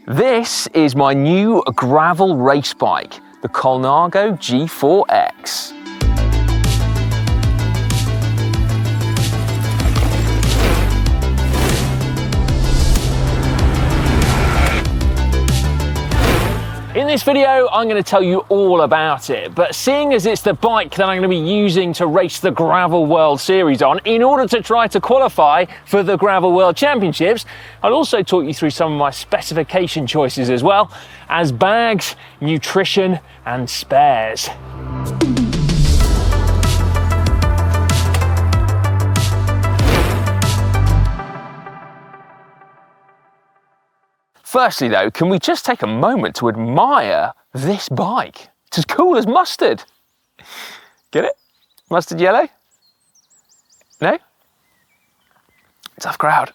This is my new gravel race bike, the Colnago G4-X. In this video, I'm going to tell you all about it, but seeing as it's the bike that I'm going to be using to race the Gravel World Series on, in order to try to qualify for the Gravel World Championships, I'll also talk you through some of my specification choices as well as bags, nutrition and spares. Firstly though, can we just take a moment to admire this bike? It's as cool as mustard. Get it? Mustard yellow? No? Tough crowd.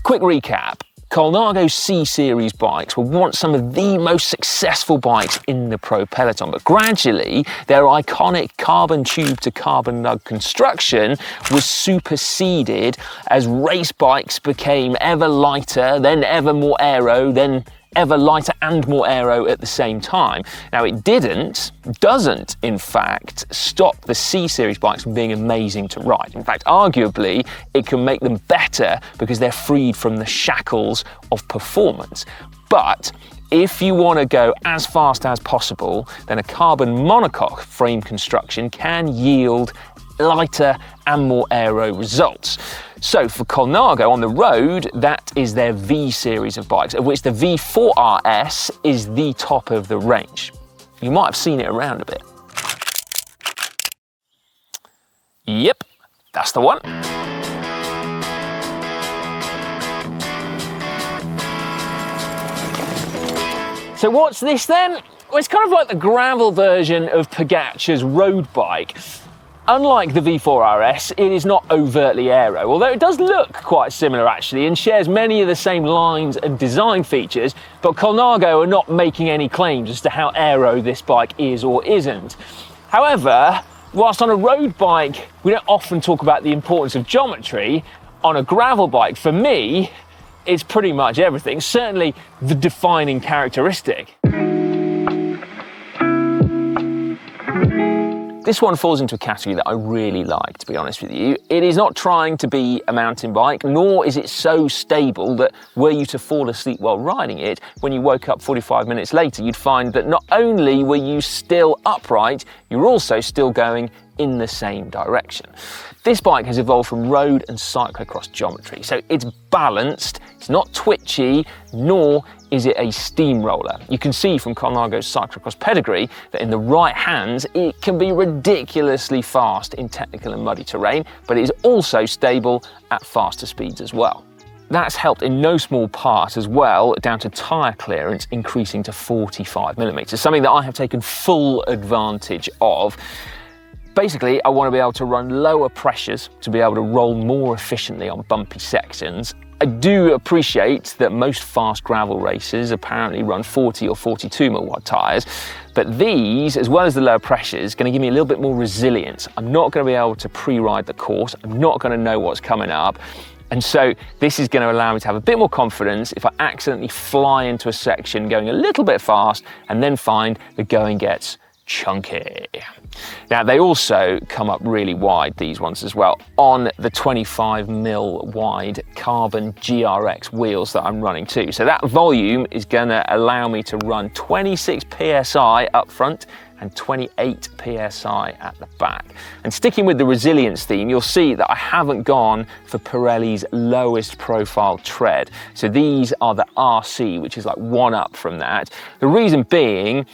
Quick recap. Colnago C-Series bikes were once some of the most successful bikes in the pro peloton, but gradually their iconic carbon tube to carbon lug construction was superseded as race bikes became ever lighter, then ever more aero, then ever lighter and more aero at the same time. Now it doesn't in fact stop the C-Series bikes from being amazing to ride. In fact, arguably, it can make them better because they're freed from the shackles of performance. But if you want to go as fast as possible, then a carbon monocoque frame construction can yield lighter and more aero results. So for Colnago on the road, that is their V series of bikes, of which the V4-RS is the top of the range. You might have seen it around a bit. Yep, that's the one. So what's this then? Well, it's kind of like the gravel version of Pogacar's road bike. Unlike the V4-RS, it is not overtly aero, although it does look quite similar actually and shares many of the same lines and design features, but Colnago are not making any claims as to how aero this bike is or isn't. However, whilst on a road bike we don't often talk about the importance of geometry, on a gravel bike, for me, it's pretty much everything, certainly the defining characteristic. This one falls into a category that I really like, to be honest with you. It is not trying to be a mountain bike, nor is it so stable that were you to fall asleep while riding it, when you woke up 45 minutes later, you'd find that not only were you still upright, you're also still going in the same direction. This bike has evolved from road and cyclocross geometry, so it's balanced, it's not twitchy, nor is it a steamroller. You can see from Colnago's cyclocross pedigree that in the right hands, it can be ridiculously fast in technical and muddy terrain, but it is also stable at faster speeds as well. That's helped in no small part as well down to tyre clearance increasing to 45mm, something that I have taken full advantage of. Basically, I want to be able to run lower pressures to be able to roll more efficiently on bumpy sections. I do appreciate that most fast gravel races apparently run 40 or 42mm wide tyres, but these, as well as the lower pressures, going to give me a little bit more resilience. I'm not going to be able to pre-ride the course. I'm not going to know what's coming up. And so this is going to allow me to have a bit more confidence if I accidentally fly into a section going a little bit fast and then find the going gets chunky. Now they also come up really wide, these ones as well, on the 25mm wide carbon GRX wheels that I'm running too. So that volume is going to allow me to run 26 PSI up front and 28 PSI at the back. And sticking with the resilience theme, you'll see that I haven't gone for Pirelli's lowest profile tread. So these are the RC, which is like one up from that. The reason being,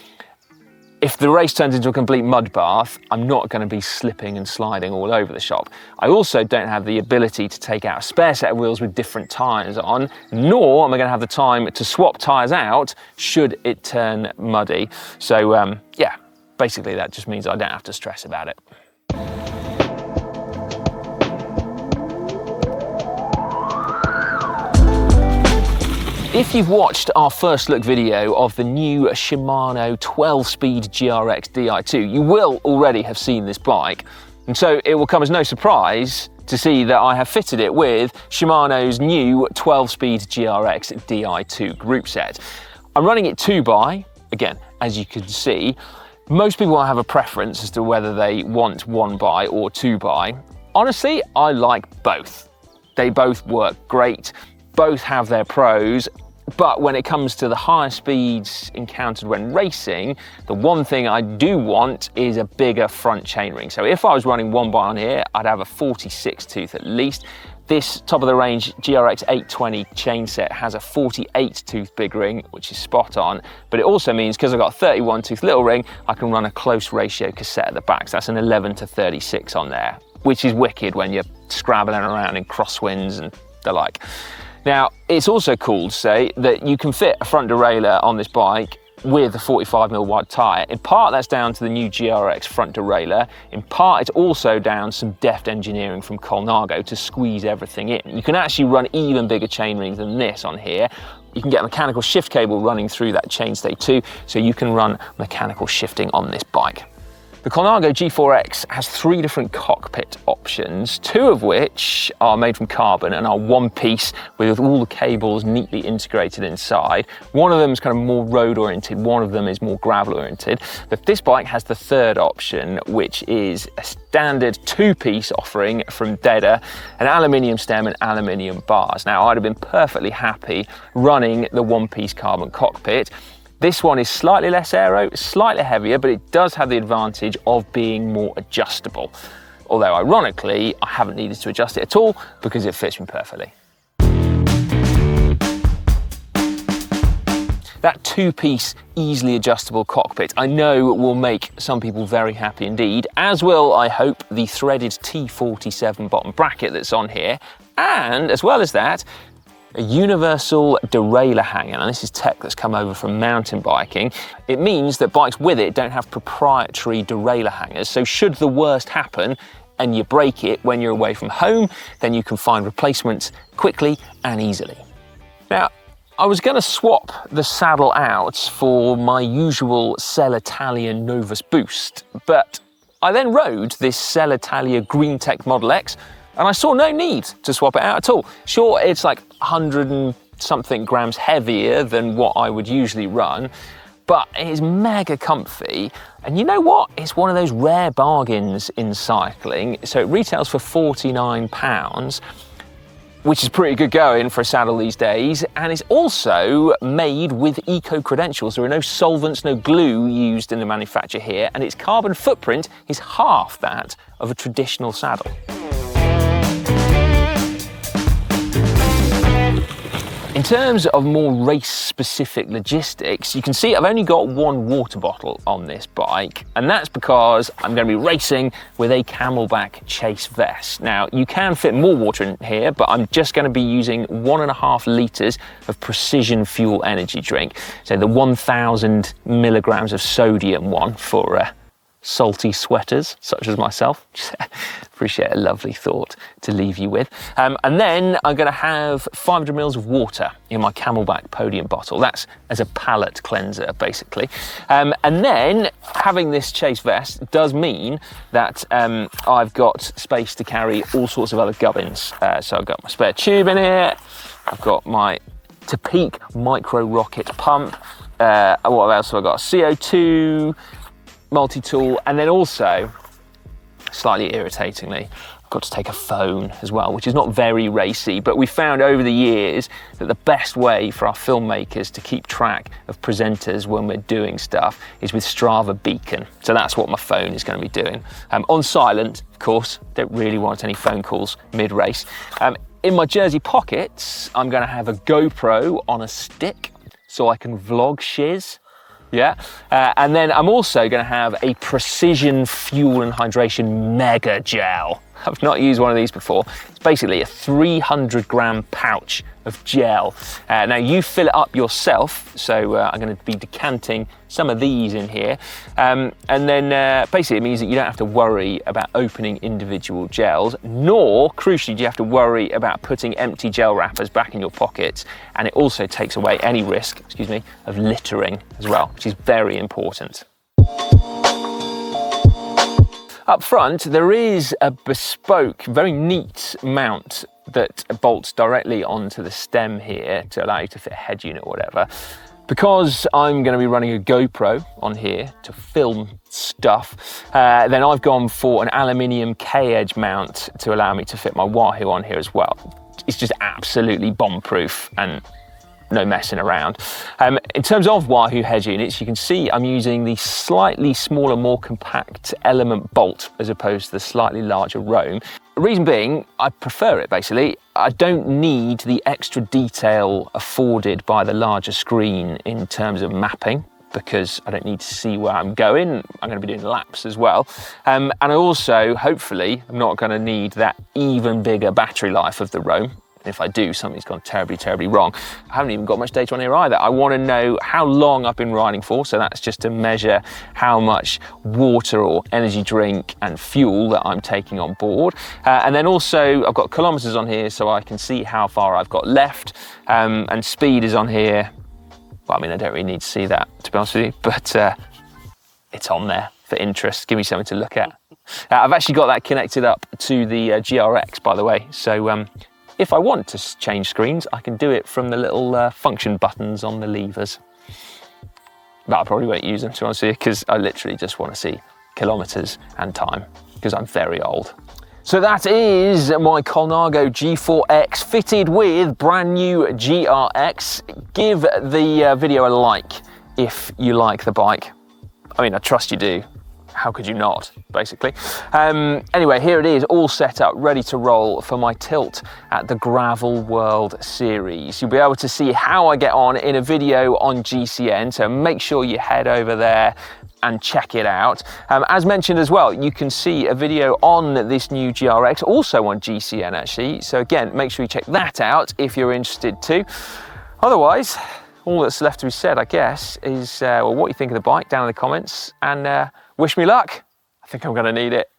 if the race turns into a complete mud bath, I'm not going to be slipping and sliding all over the shop. I also don't have the ability to take out a spare set of wheels with different tyres on, nor am I going to have the time to swap tyres out should it turn muddy. So yeah, basically that just means I don't have to stress about it. If you've watched our first look video of the new Shimano 12-speed GRX Di2, you will already have seen this bike. And so it will come as no surprise to see that I have fitted it with Shimano's new 12-speed GRX Di2 Groupset. I'm running it 2x, again, as you can see. Most people have a preference as to whether they want 1x or 2x. Honestly, I like both. They both work great, both have their pros, but when it comes to the higher speeds encountered when racing, the one thing I do want is a bigger front chainring. So if I was running 1x on here, I'd have a 46 tooth at least. This top of the range GRX 820 chain set has a 48 tooth big ring, which is spot on, but it also means because I've got a 31 tooth little ring, I can run a close ratio cassette at the back. So that's an 11:36 on there, which is wicked when you're scrabbling around in crosswinds and the like. Now, it's also cool to say that you can fit a front derailleur on this bike with a 45mm wide tyre. In part, that's down to the new GRX front derailleur. In part, it's also down some deft engineering from Colnago to squeeze everything in. You can actually run even bigger chain rings than this on here. You can get a mechanical shift cable running through that chainstay too, so you can run mechanical shifting on this bike. The Colnago G4-X has 3 different cockpit options, 2 of which are made from carbon and are one piece with all the cables neatly integrated inside. One of them is kind of more road oriented, one of them is more gravel oriented. But this bike has the 3rd option, which is a standard 2-piece offering from Derailleur, an aluminium stem and aluminium bars. Now, I'd have been perfectly happy running the 1-piece carbon cockpit. This one is slightly less aero, slightly heavier, but it does have the advantage of being more adjustable. Although ironically, I haven't needed to adjust it at all because it fits me perfectly. That 2-piece easily adjustable cockpit I know will make some people very happy indeed, as will, I hope, the threaded T47 bottom bracket that's on here. And as well as that, a universal derailleur hanger, and this is tech that's come over from mountain biking. It means that bikes with it don't have proprietary derailleur hangers, so should the worst happen and you break it when you're away from home, then you can find replacements quickly and easily. Now, I was going to swap the saddle out for my usual Selle Italia Novus Boost, but I then rode this Selle Italia GreenTech Model X, and I saw no need to swap it out at all. Sure, it's like 100 and something grams heavier than what I would usually run, but it is mega comfy. And you know what? It's one of those rare bargains in cycling. So it retails for £49, which is pretty good going for a saddle these days. And it's also made with eco credentials. There are no solvents, no glue used in the manufacture here, and its carbon footprint is half that of a traditional saddle. In terms of more race-specific logistics, you can see I've only got 1 water bottle on this bike, and that's because I'm going to be racing with a Camelback Chase vest. Now, you can fit more water in here, but I'm just going to be using 1.5 litres of Precision Fuel energy drink. So the 1,000 milligrams of sodium one for salty sweaters, such as myself. Appreciate a lovely thought to leave you with. And then I'm going to have 500 mils of water in my Camelback Podium bottle. That's as a palate cleanser, basically. And then having this Chase vest does mean that I've got space to carry all sorts of other gubbins. So I've got my spare tube in here. I've got my Topeak micro rocket pump. What else have I got? CO2, multi-tool, and then also, slightly irritatingly, I've got to take a phone as well, which is not very racy, but we found over the years that the best way for our filmmakers to keep track of presenters when we're doing stuff is with Strava Beacon. So that's what my phone is going to be doing. On silent, of course, don't really want any phone calls mid-race. In my jersey pockets, I'm going to have a GoPro on a stick so I can vlog shiz. Yeah, and then I'm also going to have a Precision Fuel and Hydration Mega Gel. I've not used one of these before. It's basically a 300-gram pouch of gel. Now you fill it up yourself, so I'm going to be decanting some of these in here. And then basically it means that you don't have to worry about opening individual gels, nor, crucially, do you have to worry about putting empty gel wrappers back in your pockets. And it also takes away any risk, of littering as well, which is very important. Up front, there is a bespoke, very neat mount that bolts directly onto the stem here to allow you to fit a head unit or whatever. Because I'm going to be running a GoPro on here to film stuff, then I've gone for an aluminium K-edge mount to allow me to fit my Wahoo on here as well. It's just absolutely bomb-proof and no messing around. In terms of Wahoo head units, you can see I'm using the slightly smaller, more compact element bolt as opposed to the slightly larger Roam. The reason being, I prefer it basically. I don't need the extra detail afforded by the larger screen in terms of mapping, because I don't need to see where I'm going. I'm going to be doing laps as well. And I also, hopefully, I'm not going to need that even bigger battery life of the Roam. If I do, something's gone terribly, terribly wrong. I haven't even got much data on here either. I want to know how long I've been riding for, so that's just to measure how much water or energy drink and fuel that I'm taking on board. And then also, I've got kilometers on here, so I can see how far I've got left. And speed is on here. Well, I mean, I don't really need to see that, to be honest with you, but it's on there for interest. Give me something to look at. I've actually got that connected up to the GRX, by the way, so if I want to change screens, I can do it from the little function buttons on the levers. But I probably won't use them, to be honest with you, because I literally just want to see kilometers and time, because I'm very old. So that is my Colnago G4-X fitted with brand new GRX. Give the video a like if you like the bike. I mean, I trust you do. How could you not, basically? Anyway, here it is, all set up, ready to roll for my tilt at the Gravel World Series. You'll be able to see how I get on in a video on GCN, so make sure you head over there and check it out. As mentioned as well, you can see a video on this new GRX, also on GCN actually, so again, make sure you check that out if you're interested too. Otherwise, all that's left to be said, I guess, is well, what you think of the bike down in the comments, and wish me luck. I think I'm going to need it.